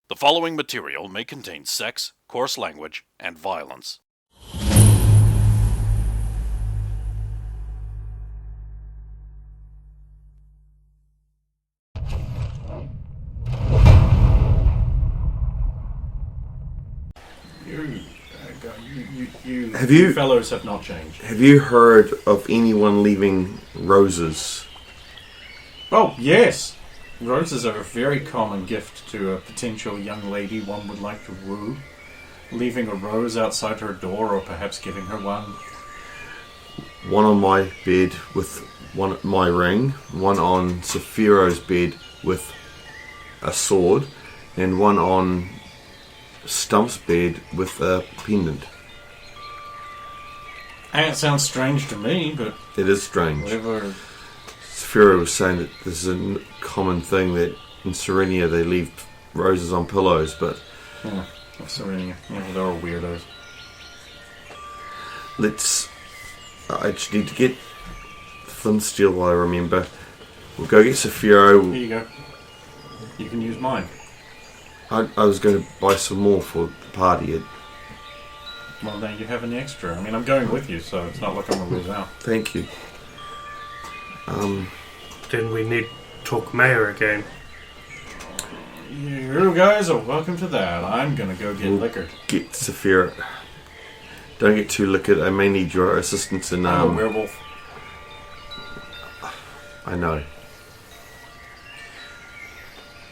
The following material may contain sex, coarse language, and violence. You fellows have not changed. Have you heard of anyone leaving roses? Oh, yes. Roses are a very common gift to a potential young lady one would like to woo. Leaving a rose outside her door or perhaps giving her one. One on my bed with one my ring, one on Sephiro's bed with a sword, and one on Stump's bed with a pendant. And it sounds strange to me, but It is strange. whatever. Sephiro was saying that this is a common thing that in Serenia they leave roses on pillows, but Yeah, Serenia. Yeah, they're all weirdos. I just need to get flint steel while I remember. We'll go get Sephiro. Here you go. You can use mine. I was going to buy some more for the party. Well, now you have an extra. I mean, I'm going with you, so it's not like I'm going to lose out. Thank you. Then we need to talk mayor again. You guys are welcome to that. I'm going to go get liquored. Get Sephiro. Don't get too liquored. I may need your assistance in. I'm a werewolf. I know.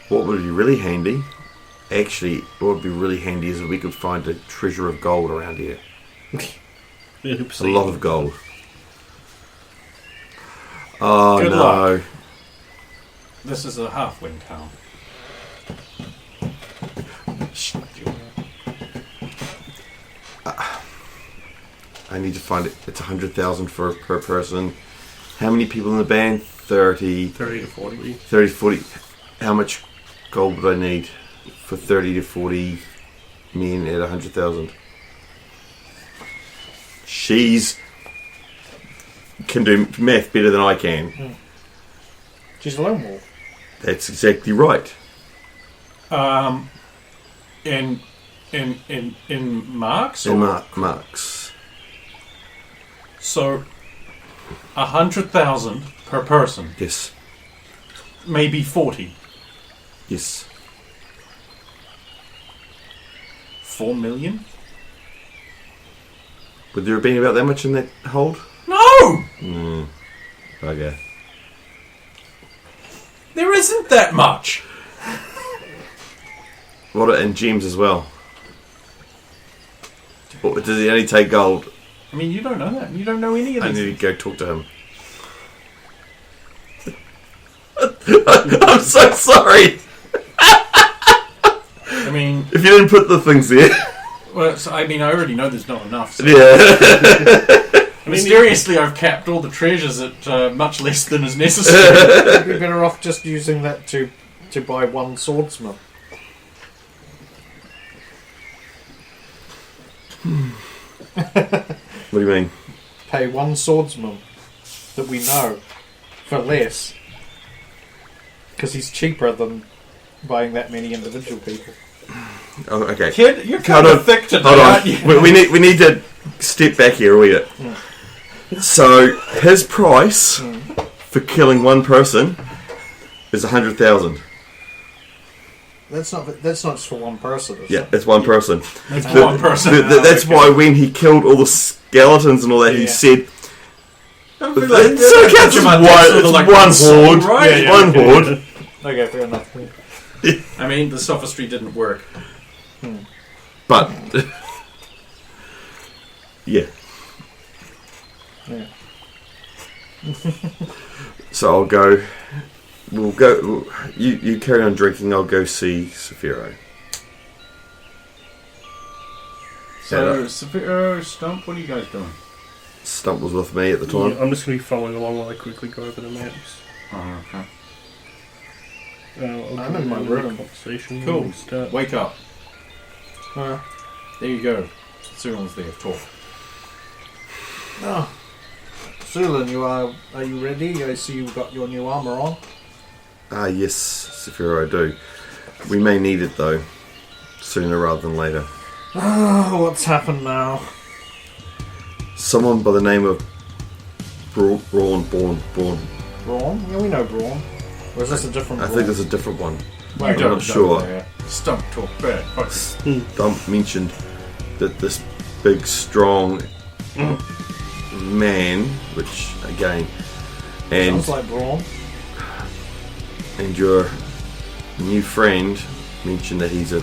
What would be really handy? Actually, what would be really handy is if we could find a treasure of gold around here. A lot of gold. Oh Good no. luck. This is a halfling town. I need to find it. It's 100,000 per person. How many people in the band? 30. 30 to 40. 30, 40. How much gold would I need for 30 to 40 men at 100,000? She's can do math better than I can. She's a lone wolf. That's exactly right. In marks? In Or? marks. So, 100,000 per person. Yes. Maybe 40. Yes. 4 million? Would there have been about that much in that hold? No! Okay. There isn't that much. What and gems as well? Or does he only take gold? I mean, you don't know that. You don't know any of I these. need to go talk to him. I'm so sorry. I mean, If you didn't put the things there. well, so, I already know there's not enough. So. Yeah. Mysteriously, I've capped all the treasures at much less than is necessary. You'd be better off just using that to buy one swordsman. What do you mean? Pay one swordsman that we know for less. Because he's cheaper than buying that many individual people. Oh, okay. Kid, you're Hold kind on. of thick today, Hold aren't on. you? We need to step back here a wee bit. So his price for killing one person is 100,000. That's not just for one person, is Yeah, it? it's one person. That's one person. That's why when he killed all the skeletons and all that, he Yeah. said, Don't be "So like, it counts as one horde, right? one horde." Okay, fair enough. I mean, the sophistry didn't work. But yeah. Yeah. So I'll go. We'll go. You carry on drinking. I'll go see Sephiro. So, Stump, what are you guys doing? Stump was with me at the time. Yeah, I'm just going to be following along while I quickly go over the maps. Oh, okay. I'm in my room. Conversation Cool. when we start. Wake up. Uh, There you go. Cyrill's there. Talk. oh. Sulan, are you ready? I see you've got your new armour on. Ah, yes, Sephiro, I do. We may need it though. sooner rather than later. Oh, what's happened now? Someone by the name of Braun. Braun? Yeah, we know Braun. Or is this a different I Braun? think there's a different one. You I'm don't not know sure. there. Stump talk bad. Dump mentioned that this big, strong man, which again, and Sounds like Braun. and your new friend mentioned that he's a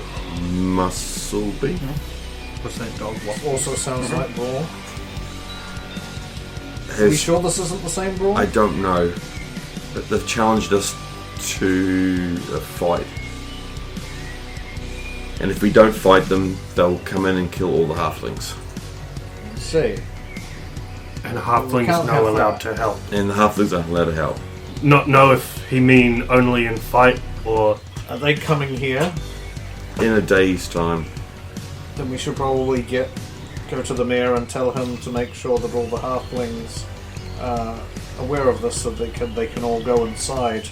muscle beast. What's that dog? What? Also sounds like Braun. Are we sure this isn't the same Braun? I don't know, but they've challenged us to a fight. And if we don't fight them, they'll come in and kill all the halflings. Let's see. And a We halfling's can't not have allowed that. to help. And the halflings aren't allowed to help. Not know if he mean only in fight or Are they coming here? In a day's time. Then we should probably go to the mayor and tell him to make sure that all the halflings are aware of this, so they can all go inside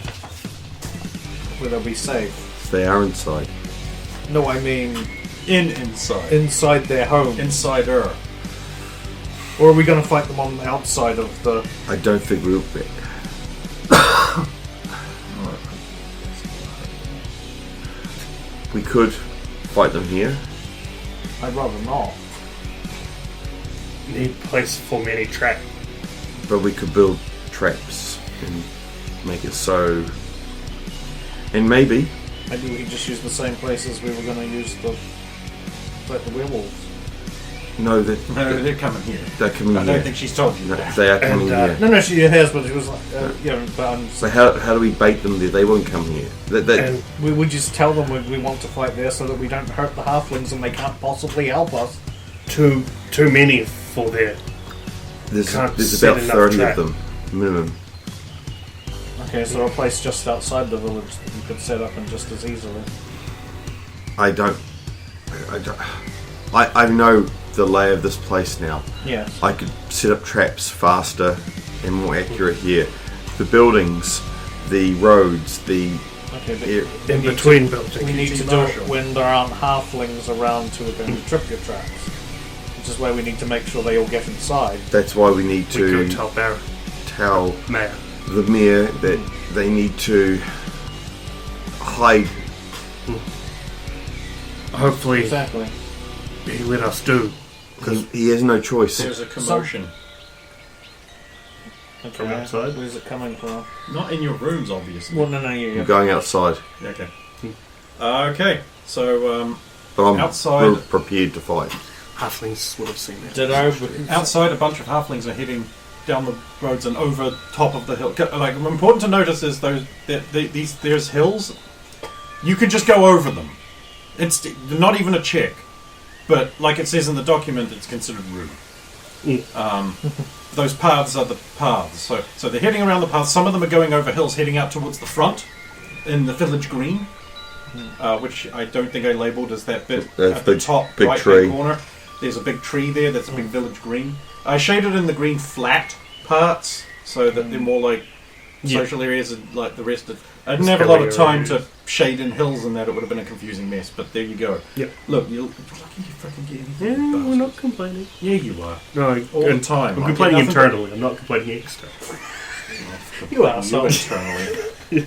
where they'll be safe. They are inside. No, I mean Inside. inside their home. Insider. Or are we going to fight them on the outside of the... I don't think we'll be. We could fight them here. I'd rather not. need place for many trap. But we could build traps and make it so. And maybe Maybe we could just use the same places we were going to use the werewolves. no, that No, they're coming here. they're coming I here. don't think she's told you No, that. they are coming And, here. No, she has, but she was like, but I'm So how do we bait them there? They won't come here. And we just tell them we want to fight there so that we don't hurt the halflings and they can't possibly help us. too many for their. there's can't there's set about enough 30 trap. of them minimum. Okay, so a place just outside the village that you could set up and just as easily. I know the lay of this place now. Yes. I could set up traps faster and more accurate here. The buildings, the roads, the Okay, but air, In need between we buildings. need to do it when there aren't halflings around who are going to trip your traps. Which is why we need to make sure they all get inside. that's why we need We to could tell Barrett, tell Mayor. the mayor that they need to hide. Hopefully Exactly. he let us do. Because he has no choice. There's a commotion. Okay. From outside? Where's it coming from? Not in your rooms, obviously. Well, no, yeah. I'm going outside, Okay. Okay. So, but I'm Outside. prepared to fight. Halflings would have seen that. Ditto. outside, a bunch of halflings are heading down the roads and over top of the hill. Like, important to notice is there's hills. You can just go over them. It's not even a check. But like it says in the document, it's considered rude. Those paths are the paths. So they're heading around the paths. Some of them are going over hills, heading out towards the front in the village green, which I don't think I labelled as that bit That's at the big- top big right tree. hand corner. There's a big tree there. That's a big village green. I shaded in the green flat parts so that they're more like social areas and like the rest of. I didn't have a lot of time to shade in hills and that. It would have been a confusing mess. But there you go. Yep. Look, you're lucky you fucking get anything. Yeah, you we're bastard. not complaining. Yeah, you are. No, All the time. I'm I complaining get nothing internally. I'm not complaining extra. You are You so. internally.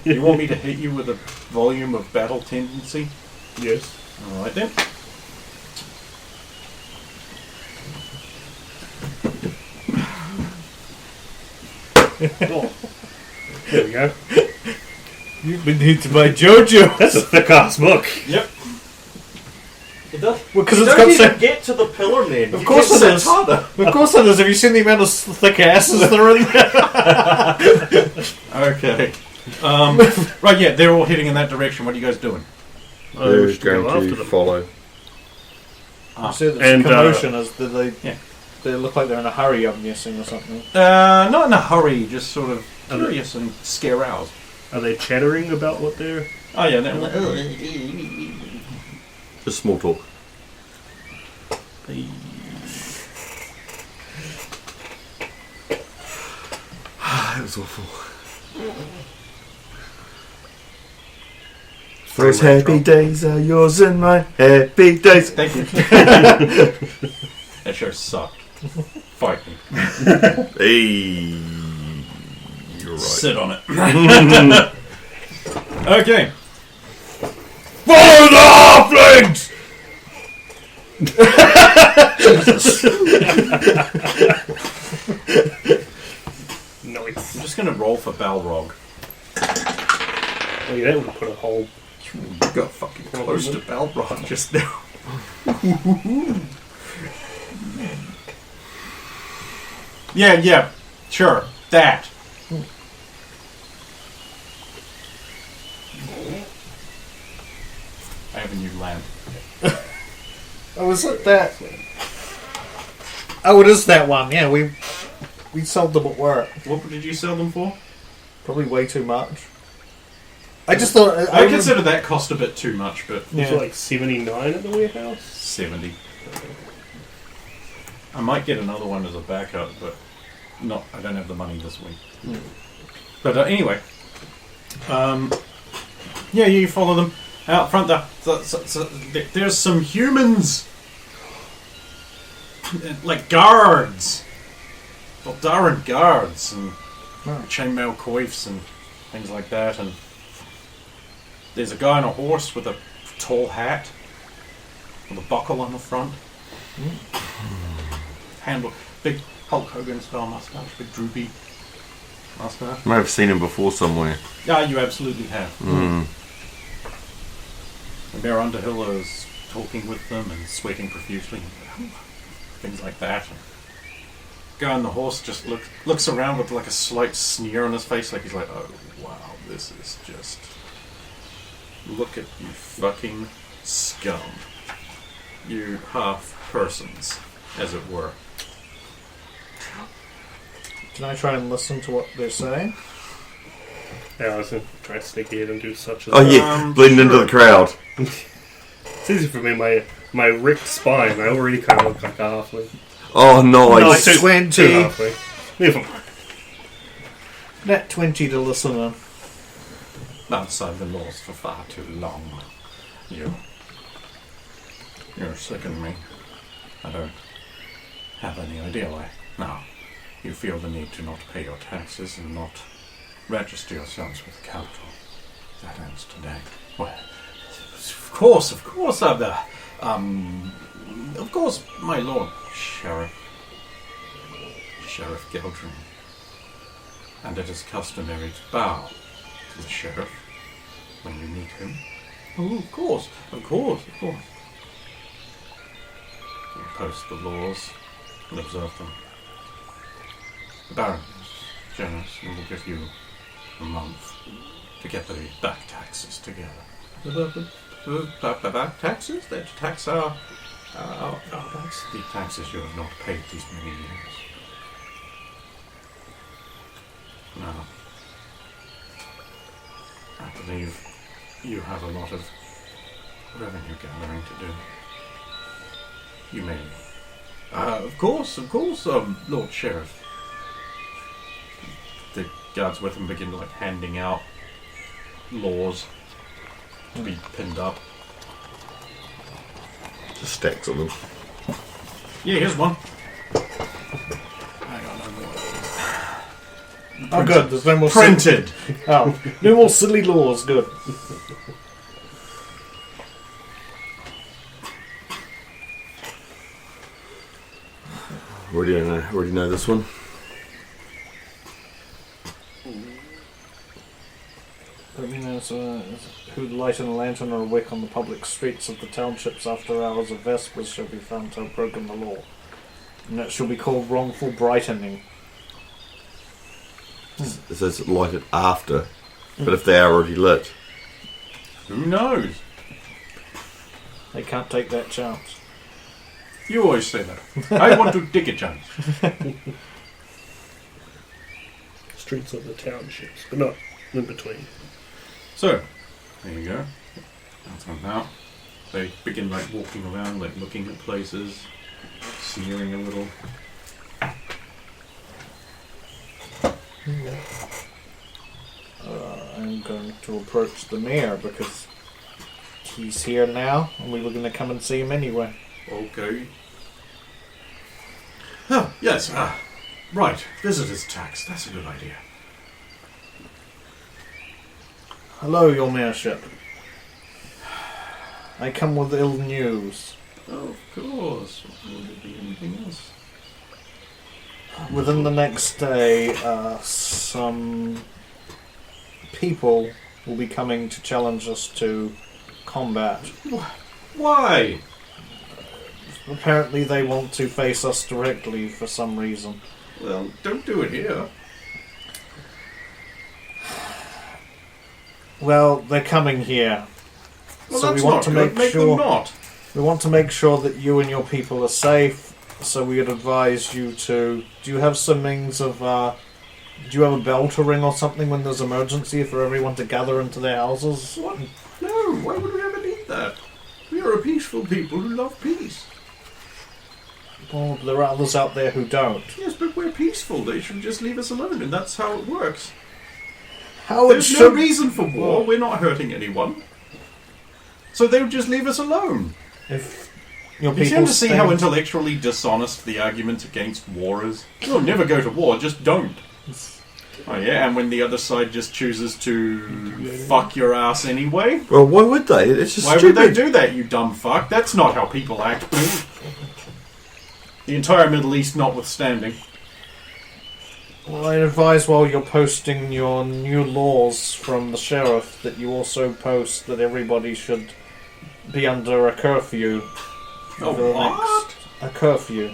You want me to hit you with a volume of battle tendency? Yes. Alright then. Oh. There we go. You've been eaten by Jojo. That's a thick ass book. Yep. It does. Well, because You it's don't got even so. get to the pillar, man. Of course it is. harder. Of course it is. Have you seen the amount of thick asses that are in there? Okay. Right, yeah, they're all heading in that direction. What are you guys doing? They're we should go going after to them. follow. You see the And, commotion is that Yeah. they look like they're in a hurry, I'm guessing, or something. Not in a hurry, just sort of curious and scare out. Are they chattering about what they're... Oh yeah, they're like, Just small talk. It was awful. Those happy days are yours and mine. Happy days. Thank you. That sure sucked. Fight me. Hey, you're right. Sit on it. Okay. Follow the halflings! Nice. I'm just going to roll for Balrog. Oh, yeah, that would put a whole. You got fucking close to Balrog just now. Yeah, sure. That. I have a new lamp. Oh, is it that? Oh, it is that one. Yeah, we sold them at work. What did you sell them for? Probably way too much. I just thought I consider that cost a bit too much, but It was like 79 at the warehouse. 70. I might get another one as a backup, but I don't have the money this week. But anyway, yeah, you follow them out front there. There's some humans, like guards, Darren guards, and chainmail coifs and things like that. And there's a guy on a horse with a tall hat with a buckle on the front. Handle, big Hulk Hogan style mustache, big droopy mustache. I might have seen him before somewhere. Yeah, you absolutely have. And Mayor Underhill is talking with them and sweating profusely. Things like that. And guy on the horse just looks around with like a slight sneer on his face, like he's like, oh wow, this is just... Look at you fucking scum. You half-persons, as it were. Can I try and listen to what they're saying? Yeah, I was going to try to sneak ahead and do such as Oh yeah, blend into the crowd. It's easy for me, my ripped spine, I already kind of look like a halfling. Oh nice. Two 20. halfling. Never mind. Net 20 to listen on. Outside the laws for far too long. You're sick of me. I don't have any idea why. Now, you feel the need to not pay your taxes and not register yourselves with the capital. That ends today. Well, of course, of course, my lord, Sheriff Geldrin. And it is customary to bow to the sheriff when you meet him. Oh, of course. You post the laws and observe them. The Baron is generous and will give you a month to get the back taxes together. The back taxes? That tax our backs? The taxes you have not paid these many years. Now, I believe you have a lot of revenue gathering to do. You may... of course, Lord Sheriff. The guards with him begin like handing out laws to be pinned up. Just stacks of them. Yeah, here's one. Oh, good. There's no more Printed. Oh, no more silly laws. Good. Already know this one. Who lighten a lantern or a wick on the public streets of the townships after hours of Vespers shall be found to have broken the law. And that shall be called wrongful brightening. It says light it after, but if they are already lit, Who knows? They can't take that chance. You always say that. I want to take a chance. Streets of the townships, but not in between. So, there you go. That's one now. They begin like walking around, like looking at places, sneering a little. I'm going to approach the mayor because he's here now, and we were going to come and see him anyway. Okay. Oh, yes. Right. Visitor's tax. That's a good idea. Hello, your mayorship. I come with ill news. Oh, of course. Would it be anything else? Within the next day, some people will be coming to challenge us to combat. Why? Apparently they want to face us directly for some reason. Well, don't do it here. Well, they're coming here. Well, So that's we want not to good. make sure- them not. We want to make sure that you and your people are safe, so we would advise you to... Do you have some means of... do you have a bell to ring or something when there's emergency for everyone to gather into their houses? What? No, why would we ever need that? We are a peaceful people who love peace. Well, there are others out there who don't. Yes, but we're peaceful. They should just leave us alone, and that's how it works. How it There's no should... reason for war. We're not hurting anyone. So they would just leave us alone. If your You people seem to see stay- how intellectually dishonest the argument against war is. You'll never go to war, just don't. Oh yeah, and when the other side just chooses to fuck your ass anyway? Well, why would they? It's just Why stupid. would they do that, you dumb fuck? That's not how people act. The entire Middle East notwithstanding. Well, I advise while you're posting your new laws from the sheriff that you also post that everybody should be under a curfew. Oh, over the what? A curfew.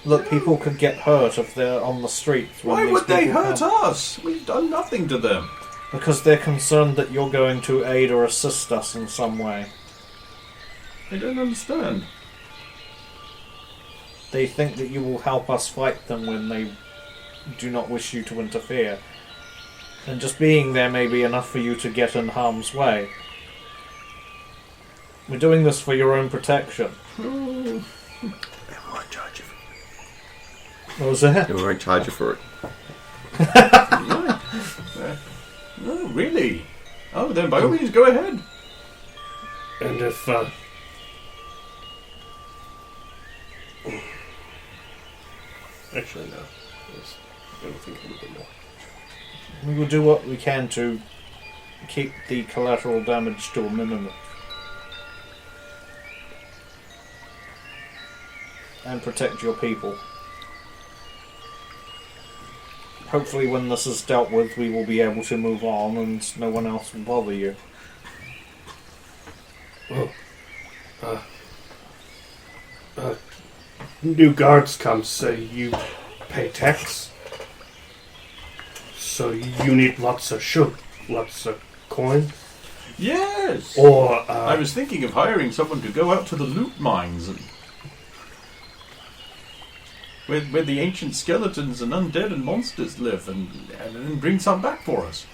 Look, people could get hurt if they're on the streets. When Why these would they people hurt come. us? We've done nothing to them. Because they're concerned that you're going to aid or assist us in some way. I don't understand. They think that you will help us fight them when they do not wish you to interfere. And just being there may be enough for you to get in harm's way. We're doing this for your own protection. They won't charge you for it. What was that? They won't charge you for it. Oh, really? Oh, then by all means, go ahead. And if, actually, no. Yes. I don't think a little bit more. We will do what we can to keep the collateral damage to a minimum. And protect your people. Hopefully when this is dealt with, we will be able to move on and no one else will bother you. New guards come, say you pay tax. So you need lots of lots of coin. Yes. Or, I was thinking of hiring someone to go out to the loot mines and where the ancient skeletons and undead and monsters live, and bring some back for us.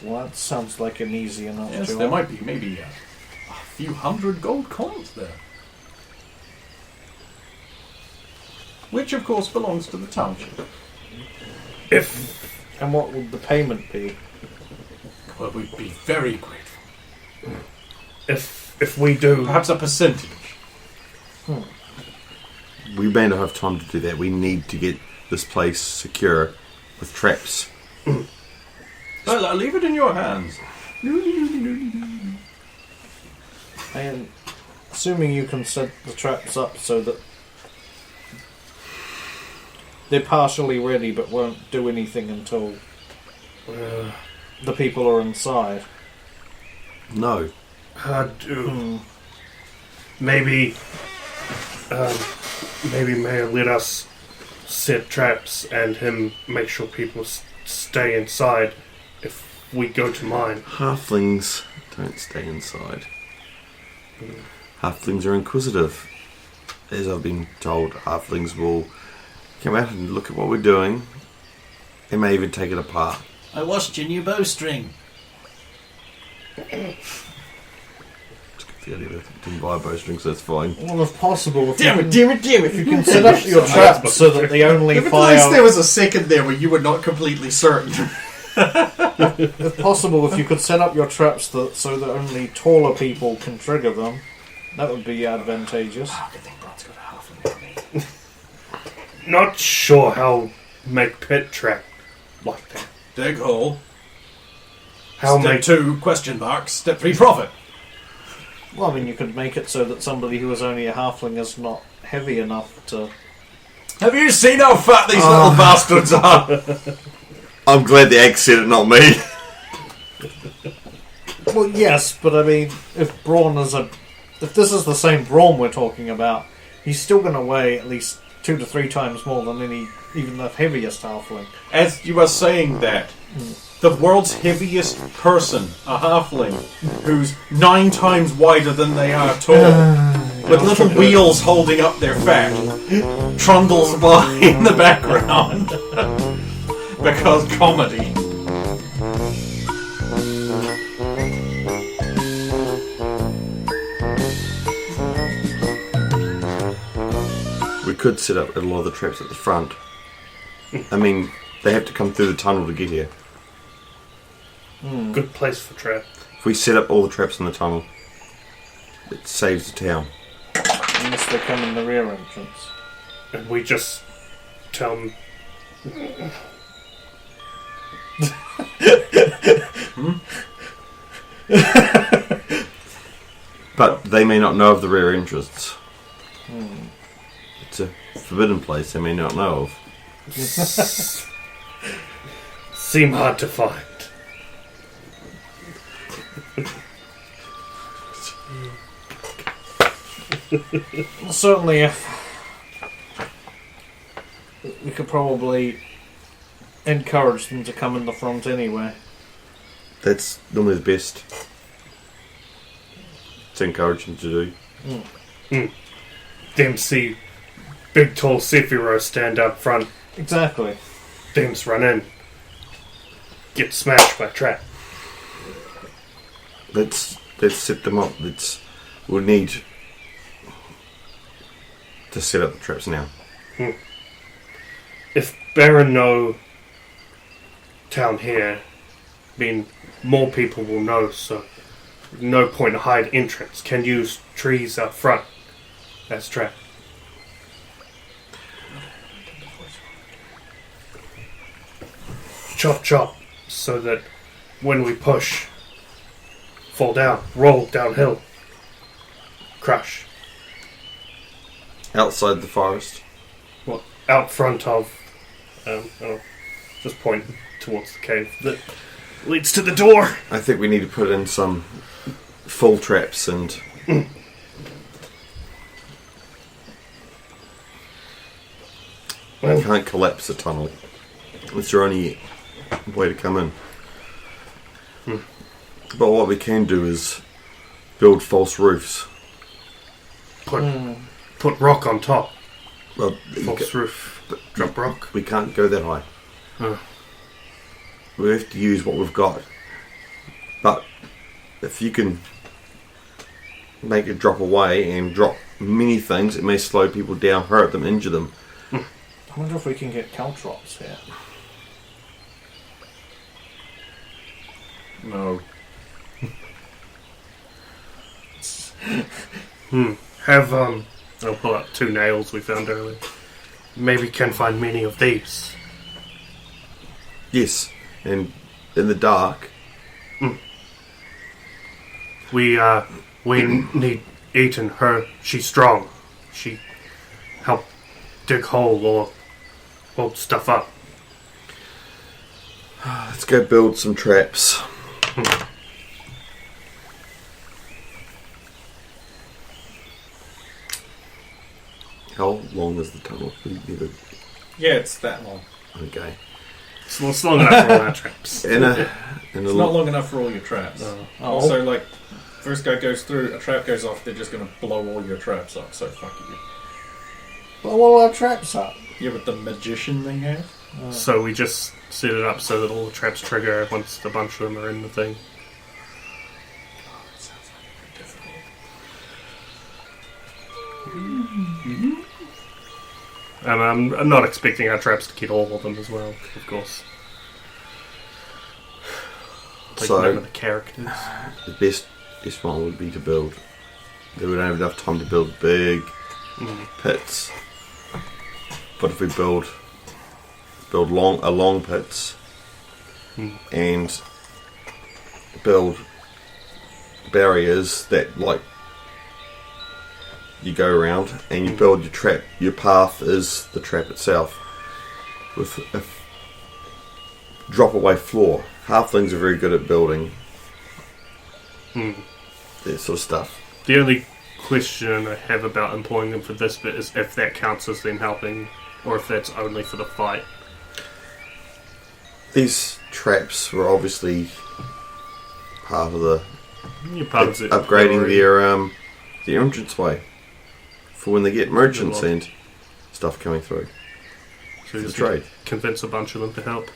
Well, that sounds like an easy enough Yes, job. there might be maybe a few hundred gold coins there. Which, of course, belongs to the township. And what would the payment be? Well, we'd be very grateful. if we do, Perhaps a percentage. We may not have time to do that. We need to get this place secure with traps. Well, I'll leave it in your hands. And assuming you can set the traps up so that they're partially ready but won't do anything until the people are inside. No. maybe Mayor let us set traps and him make sure people stay inside if we go to mine. Halflings don't stay inside. Halflings are inquisitive. As I've been told, halflings will come out and look at what we're doing. They may even take it apart. I watched your new bowstring. forget it. Didn't buy a bowstring, so that's fine. Well, if possible, if Damn you it, damn it, damn it! you can set up your traps so that they only At least there fire. was a second there where you were not completely certain. If possible, if you could set up your traps so that only taller people can trigger them, that would be advantageous. Good thing Bron's got a halfling army. Not sure how make pit trap like that. Dig hole. How Step make 2, question mark. Step 3, profit. Well, I mean, you could make it so that somebody who is only a halfling is not heavy enough to. Have you seen how fat these little bastards are? I'm glad the egg said it, not me. Well, yes, but I mean, if Braun is if this is the same Braun we're talking about, he's still going to weigh at least 2 to 3 times more than even the heaviest halfling. As you were saying that, the world's heaviest person, a halfling, who's 9 times wider than they are tall, with little wheels holding up their fat, trundles by in the background. Because comedy. We could set up a lot of the traps at the front. I mean, they have to come through the tunnel to get here. good place for trap? If we set up all the traps in the tunnel, it saves the town. Unless they come in the rear entrance. And we just tell them. But they may not know of the rear entrance. It's a forbidden place they may not know of. Seem hard to find. Certainly, if we could probably encourage them to come in the front anyway. That's normally the best to encourage them to do. Them see big tall Sephiroth stand up front. Exactly. Them's run in. Get smashed by trap. Let's set them up. We'll need to set up the traps now. If Baron know town here, then more people will know, so no point to hide entrance. Can use trees up front. That's trap. Chop chop, so that when we push, fall down, roll downhill, crush. Outside the forest. Well, out front of, I'll just point towards the cave that leads to the door. I think we need to put in some full traps and we can't collapse the tunnel. It's your only way to come in. But what we can do is build false roofs. Put rock on top. Well, False roof. Drop rock. we can't go that high. Oh. We have to use what we've got. But if you can make it drop away and drop many things, it may slow people down, hurt them, injure them. I wonder if we can get caltrops here. No. Have, I'll pull out 2 nails we found earlier. Maybe can find many of these. Yes, and in the dark, We need Eaton, her. She's strong. She helped dig hole or hold stuff up. let's go build some traps. How long is the tunnel? Yeah, it's that long. Okay. It's long enough for all our traps. In a It's not long enough for all your traps. Oh. Also, like, first guy goes through, a trap goes off, they're just going to blow all your traps up, so fuck you. Blow all our traps up. Yeah, but the magician they have? So we just set it up so that all the traps trigger once a bunch of them are in the thing. That sounds like And I'm not expecting our traps to kill all of them as well, of course. Like So- none of the characters. The best one would be to build. They would have enough time to build big pits. But if we build long pits and build barriers that like you go around and you build your trap. Your path is the trap itself with a drop away floor. Halflings are very good at building that sort of stuff. The only question I have about employing them for this bit is if that counts as them helping, or if that's only for the fight. These traps were obviously part of the You're part of it. upgrading their entranceway for when they get merchants and stuff coming through. So you the just need to trade. convince a bunch of them to help.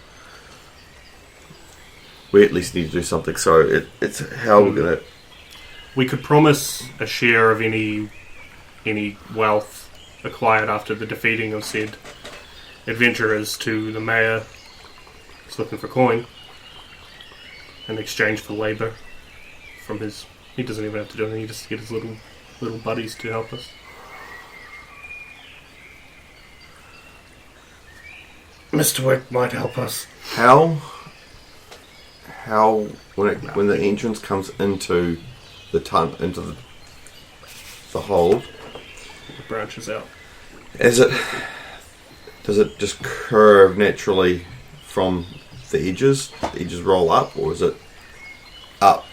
We at least need to do something. So it's how we're gonna. We could promise a share of any wealth acquired after the defeating of said adventurers to the mayor who's looking for coin in exchange for labour from his. He doesn't even have to do anything. He just get his little buddies to help us. Mr. Wick might help us. How when the entrance comes into the hold, The branches out. does it just curve naturally from the edges? The edges roll up, or is it up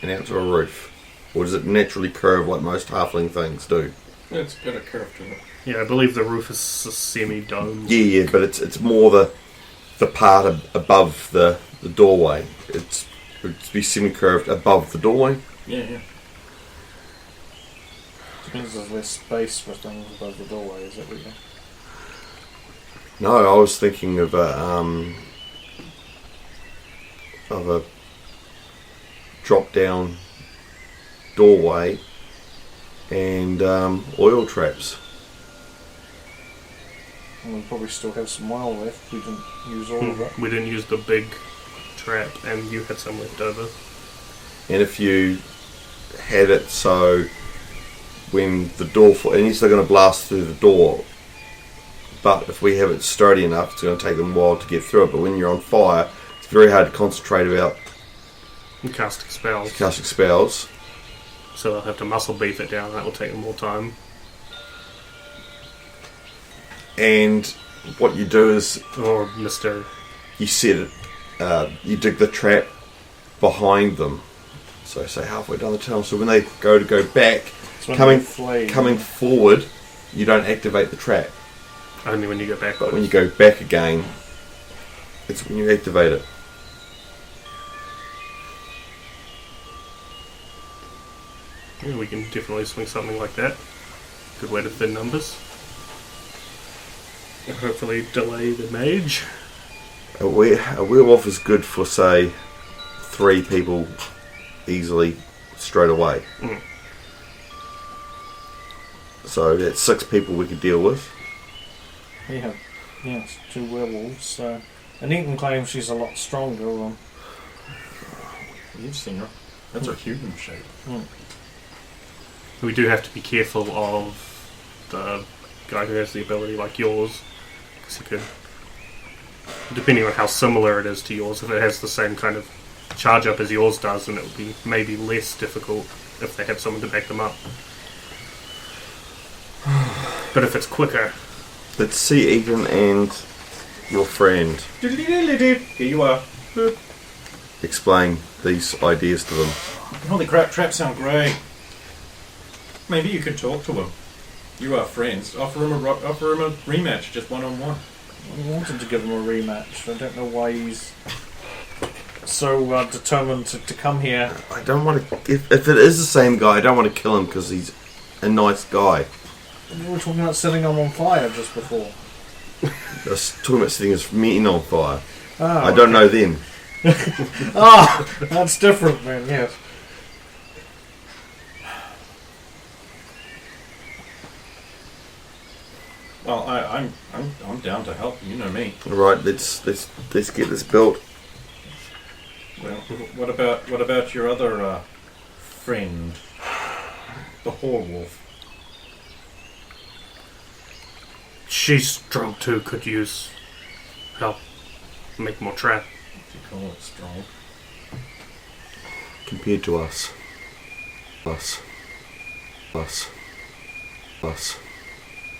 and out to a roof, or does it naturally curve like most halfling things do? It's got a curve to it. Yeah, I believe the roof is semi-domed. Yeah, but it's more the part above the doorway. It would be semi-curved above the doorway. Yeah. Which means there's less space for things above the doorway, is it really? No, I was thinking of a drop-down doorway and oil traps. And we'll probably still have some oil left. We didn't use all of it. We didn't use the big trap, and you had some left over. And if you had it so when the door and you're still going to blast through the door, but if we have it sturdy enough, it's going to take them a while to get through it. But when you're on fire, it's very hard to concentrate about And casting spells. casting spells. So they'll have to muscle beef it down. That will take them more time. And what you do is Or Mr. you set it, you dig the trap behind them. So say halfway down the tunnel. So when they go back, It's when coming they flay, coming forward, you don't activate the trap. Only when you go backwards. But when you go back again, it's when you activate it. Yeah, we can definitely swing something like that. Good way to thin numbers. And hopefully delay the mage. A werewolf is good for, say, 3 people easily straight away. Mm. So that's 6 people we could deal with. We have, yes, 2 werewolves. And Eaton claims she's a lot stronger. You've seen her. That's her human shape. We do have to be careful of the guy who has the ability like yours. Because he could, depending on how similar it is to yours, if it has the same kind of charge up as yours does, then it would be maybe less difficult if they have someone to back them up. But if it's quicker, Let's see Egan and your friend Here you are. explain these ideas to them. Holy crap, traps sound great. Maybe you could talk to him. You are friends. Offer him a rematch, just one-on-one. We wanted to give him a rematch. I don't know why he's so determined to come here. I don't want to. If it is the same guy, I don't want to kill him because he's a nice guy. We were talking about setting him on fire just before. I was talking about setting his men on fire. Ah, I don't know them. That's different then, yes. down to help. You know me. All right, let's get this built. Well, what about your other friend, the whore wolf? She's strong too, could use help. Make more trap. You call it strong? Compared to us. Us.